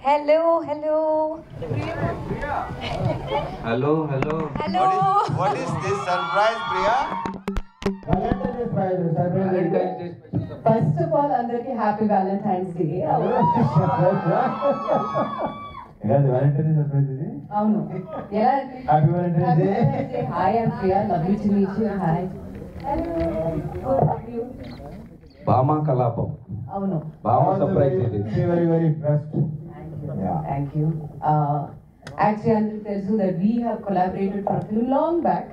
Hello, hello. Hello, hello. Hello. What is this surprise, Priya? First of all, అందరికి happy Valentine's day. Valentine's surprise ఇది. అవును. ఎలా Happy Valentine's Day. Hi, I'm Priya. Lovely to meet you. Hi. Hello. Bama Kalapam. అవును. Bama surprise ఇది. Very, very impressed. Yeah. Thank you. Actually, అందరికి తెలుసు that we have collaborated for a film long back.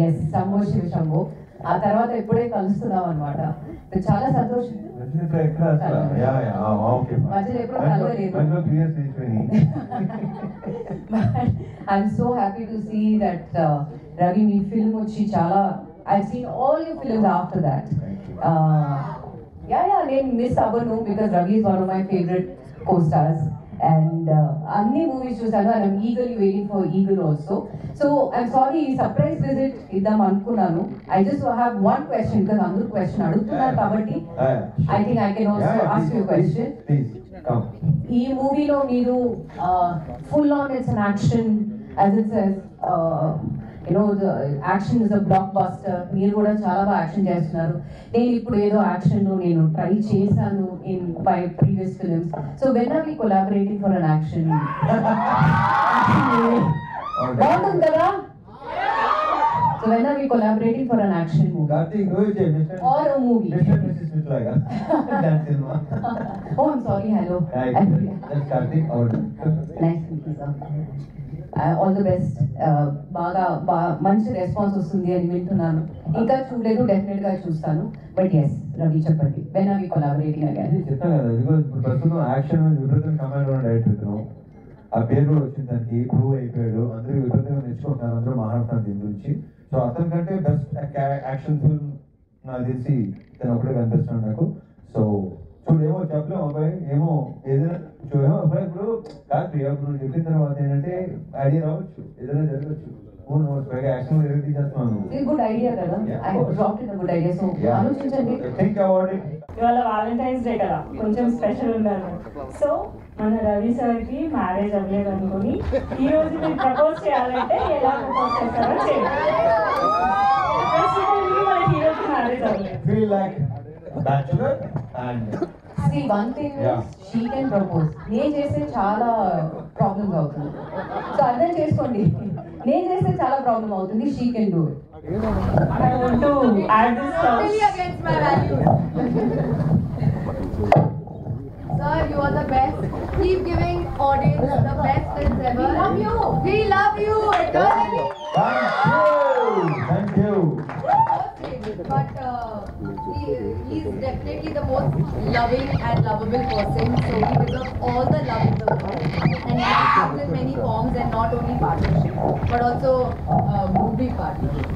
Yes, Sambo Shiv Shambho. ఆ తర్వాత ఇప్పుడే కలుస్తున్నాం అనమాట. చాలా సంతోషం. ఎక్కడ అసలు? Yeah yeah okay. మధ్యలో ఎప్పుడు కలవలేదు. మధ్యలో 3 years అయిపోయింది. I'm so happy to see that Ravi me film వచ్చి చాలా I've seen all your films after that. నేను మిస్ అవ్వను because Ravi is one of my favorite co-stars. And అన్ని మూవీస్ చూసాను and I'm eagerly waiting for Eagle also. So I'm sorry ఈ surprise visit ఇద్దాం అనుకున్నాను. I just have one question because అందరూ question అడుగుతున్నారు కాబట్టి I think I can also ask you a question. Please come. ఈ మూవీలో మీరు full on it's an action as it says the action is a blockbuster. మీరు కూడా చాలా బాగా యాక్షన్ చేస్తున్నారు. నేను ఇప్పుడు ఏదో యాక్షన్ నేను ట్రై చేశాను in my previous films. So when are we collaborating for an action? బాగుంటుంది కదా? So when are we collaborating for an action movie? Karthik, Rohit, Mr. Or a movie? Mr. and Mrs. Mitlaga. That cinema. Oh, I'm sorry. Hello. That's Karthik out. Nice to meet you, sir. All the best. బాగా మంచి response వస్తుంది అని వింటున్నాను. ఇంకా చూడలేదు, definite గా చూస్తాను. But yes Ravi చెప్పండి, when are we collaborating again? చెప్తాను కదా, బికాజ్ ఇప్పుడు ప్రస్తుతం యాక్షన్ విపరీతం కమాండ్ ఉన్న డైరెక్టర్ ఇతను. ఆ పేరు కూడా వచ్చింది, దానికి ప్రూవ్ అయిపోయాడు. అందరూ విపరీతంగా నేర్చుకుంటున్నారు, అందరూ మాట్లాడుతున్నారు దీని గురించి. సో అతని కంటే బెస్ట్ యాక్షన్ ఫిల్మ్ నాకు తెలిసి తను ఒకటే కనిపిస్తున్నాడు నాకు. సో చూడు, ఏమో చెప్పలేము అబ్బాయి, ఏమో ఏదైనా ఏమో అబ్బాయి ఇప్పుడు కాదు ప్రియా, ఇప్పుడు నువ్వు చెప్పిన తర్వాత ఏంటంటే ఐడియా రావచ్చు, ఏదైనా జరగచ్చు. యాక్షన్ చేస్తున్నాను. గుడ్ ఐడియా కదా, I dropped in good idea. So ఆలోచించండి. Think about it. ఇవాళ వాలంటైన్స్ డే కదా, కొంచెం స్పెషల్ ఉండాలి. సో మన రవి సార్కి మ్యారేజ్ అవ్వలేదు అనుకుని ఈ రోజు మీరు ప్రపోజ్ చేయాలంటే ఎలా ప్రపోజ్ చేస్తారో చేయండి. మనకి ఈ రోజు మ్యారేజ్ అవ్వలేదు. Feel like bachelor and See, one thing is she can propose. నేను చేస్తే చాలా ప్రాబ్లమ్స్ అవుతుంది. సో అర్థం చేసుకోండి, నేను చేస్తే చాలా ప్రాబ్లం అవుతుంది. She can do it. I want to add this Totally against my values. Sir, you are the best. Keep giving audience the best films ever. We love you. We love you eternally. Thank you. But he's definitely the most loving and lovable person. So he deserves all the love in the world. And he comes in many forms, and not only partnership, but also movie partnership.